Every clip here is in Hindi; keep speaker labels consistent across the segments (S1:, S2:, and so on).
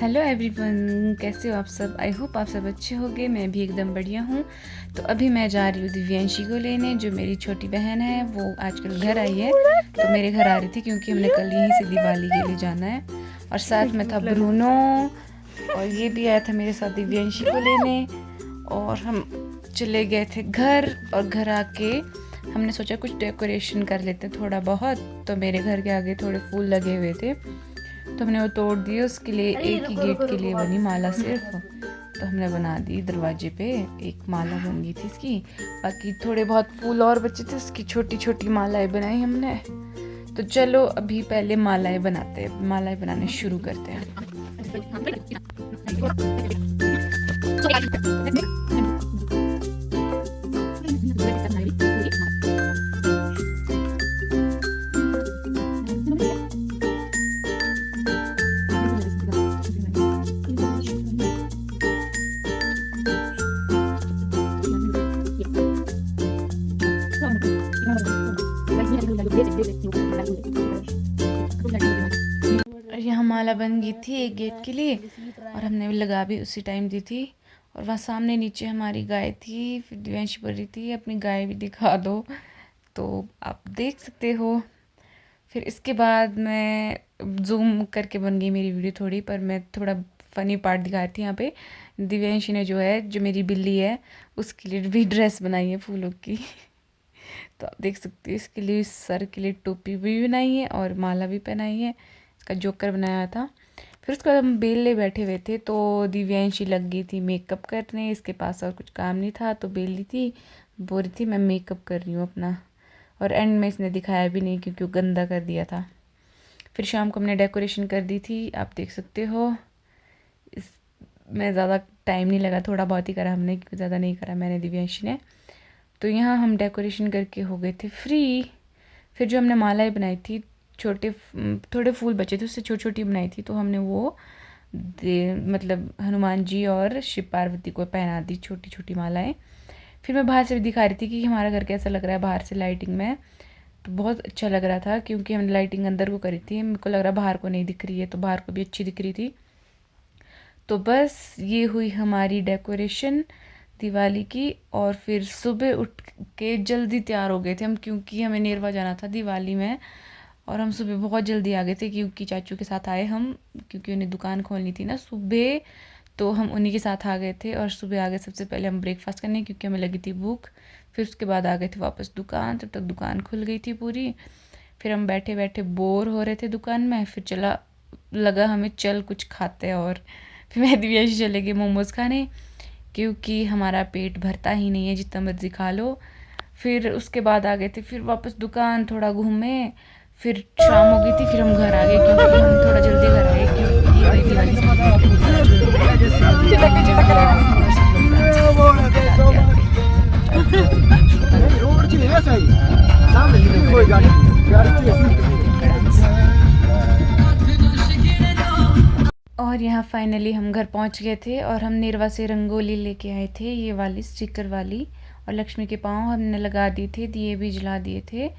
S1: हेलो एवरीवन, कैसे हो आप सब। आई होप आप सब अच्छे होंगे। मैं भी एकदम बढ़िया हूँ। तो अभी मैं जा रही हूँ दिव्यांशी को लेने, जो मेरी छोटी बहन है। वो आजकल घर आई है, तो मेरे घर आ रही थी क्योंकि हमने कल यहीं से दिवाली के लिए जाना है। और साथ में था ब्रूनो, और ये भी आया था मेरे साथ दिव्यांशी को लेने। और हम चले गए थे घर, और घर आके हमने सोचा कुछ डेकोरेशन कर लेते थोड़ा बहुत। तो मेरे घर के आगे थोड़े फूल लगे हुए थे, तो हमने वो तोड़ दिए। उसके लिए एक ही गेट के लिए बनी माला सिर्फ, तो हमने बना दी दरवाजे पे। एक माला बन गई थी इसकी, बाकी थोड़े बहुत फूल और बचे थे, उसकी छोटी छोटी मालाएं बनाई हमने। तो चलो अभी पहले मालाएं बनाते हैं, मालाएं बनाने शुरू करते हैं। और यहाँ माला बन गई थी एक गेट के लिए, और हमने लगा भी उसी टाइम दी थी। और वहाँ सामने नीचे हमारी गाय थी। फिर दिव्यांशी बोल रही थी अपनी गाय भी दिखा दो, तो आप देख सकते हो। फिर इसके बाद मैं जूम करके बन गई मेरी वीडियो थोड़ी, पर मैं थोड़ा फ़नी पार्ट दिखा रही थी। यहाँ पे दिव्यांशी ने जो मेरी बिल्ली है, उसके लिए भी ड्रेस बनाई है फूलों की। तो आप देख सकते हो, इसके लिए सर के लिए टोपी भी बनाई है और माला भी पहनाई है। इसका जोकर बनाया था। फिर उसके बाद हम बेलने बैठे हुए थे, तो दिव्यांशी लग गई थी मेकअप करने। इसके पास और कुछ काम नहीं था, तो बेल ली थी। बोल रही थी मैं मेकअप कर रही हूँ अपना, और एंड में इसने दिखाया भी नहीं क्योंकि वो गंदा कर दिया था। फिर शाम को हमने डेकोरेशन कर दी थी, आप देख सकते हो। इस में ज़्यादा टाइम नहीं लगा, थोड़ा बहुत ही करा हमने, क्योंकि ज़्यादा नहीं करा मैंने, दिव्यांशी ने। तो यहाँ हम डेकोरेशन करके हो गए थे फ्री। फिर जो हमने मालाएं बनाई थी, थोड़े फूल बचे थे, उससे छोटी छोटी बनाई थी, तो हमने वो मतलब हनुमान जी और शिव पार्वती को पहना दी छोटी छोटी मालाएं। फिर मैं बाहर से भी दिखा रही थी कि हमारा घर कैसा लग रहा है बाहर से लाइटिंग में। तो बहुत अच्छा लग रहा था, क्योंकि हमने लाइटिंग अंदर को करी थी। मेरे को लग रहा बाहर को नहीं दिख रही है, तो बाहर को भी अच्छी दिख रही थी। तो बस ये हुई हमारी डेकोरेशन दिवाली की। और फिर सुबह उठ के जल्दी तैयार हो गए थे हम, क्योंकि हमें नेरवा जाना था दिवाली में। और हम सुबह बहुत जल्दी आ गए थे, क्योंकि चाचू के साथ आए हम, क्योंकि उन्हें दुकान खोलनी थी ना सुबह। तो हम उन्हीं के साथ आ गए थे, और सुबह आ गए सबसे पहले हम ब्रेकफास्ट करने, क्योंकि हमें लगी थी भूख। फिर उसके बाद आ गए थे वापस दुकान, तब तक दुकान खुल गई थी पूरी। फिर हम बैठे बैठे बोर हो रहे थे दुकान में। फिर लगा हमें चल कुछ खाते हैं। और फिर मैं दिव्यांशी चले गए मोमोज़ खाने, क्योंकि हमारा पेट भरता ही नहीं है जितना मर्जी खा लो। फिर उसके बाद आ गए थे फिर वापस दुकान, थोड़ा घूमे। फिर शाम हो गई थी, फिर हम घर आ गए, क्योंकि हम थोड़ा जल्दी घर आए, क्योंकि ये दिवाली और यहाँ फाइनली हम घर पहुँच गए थे। और हम नेरवा से रंगोली लेके आए थे, ये वाली स्टिकर वाली। और लक्ष्मी के पाँव हमने लगा दिए थे, दिए भी जला दिए थे।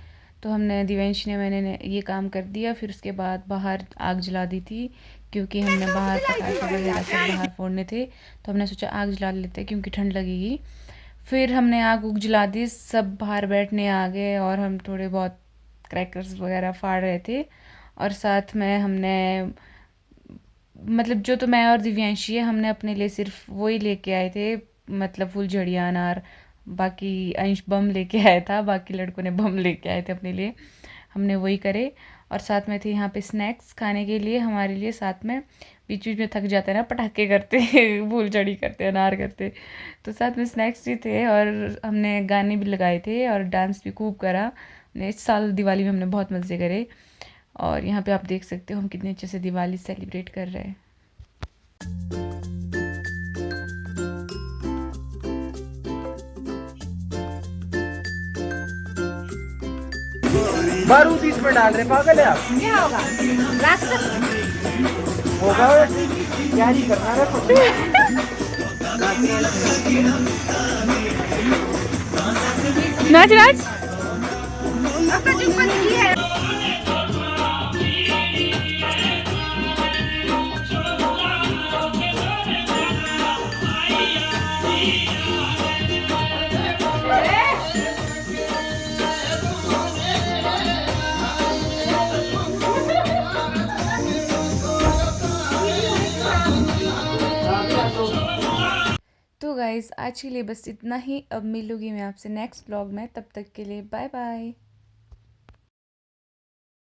S1: तो हमने दिव्यांशी ने मैंने ये काम कर दिया। फिर उसके बाद बाहर आग जला दी थी, क्योंकि हमने बाहर पटाखे वगैरह सब बाहर फोड़ने थे। तो हमने सोचा आग जला लेते, क्योंकि ठंड लगेगी। फिर हमने आग उग जला दी, सब बाहर बैठने आ गए, और हम थोड़े बहुत क्रैकर्स वगैरह फाड़ रहे थे। और साथ में हमने मतलब जो तो मैं और दिव्यांशी है, हमने अपने लिए सिर्फ वही लेके आए थे, मतलब फुलझड़ियाँ, अनार। बाकी अंश बम लेके आया था, बाकी लड़कों ने बम लेके आए थे अपने लिए, हमने वही करे। और साथ में थे यहाँ पे स्नैक्स खाने के लिए हमारे लिए। साथ में बीच बीच में थक जाते हैं ना पटाखे करते फुलझड़ी करते, अनार करते, तो साथ में स्नैक्स भी थे। और हमने गाने भी लगाए थे और डांस भी खूब करा। इस साल दिवाली में हमने बहुत मज़े करे। और यहाँ पे आप देख सकते हो हम कितने अच्छे से दिवाली सेलिब्रेट कर रहे हैं।
S2: बारूद इसमें डाल रहे, पागल है आप।
S3: क्या होगा?
S2: होगा क्या नहीं करना है कुछ।
S1: नाच नाच। तो गाइज़ आज के लिए बस इतना ही। अब मिलूँगी मैं आपसे नेक्स्ट व्लॉग में, तब तक के लिए बाय बाय।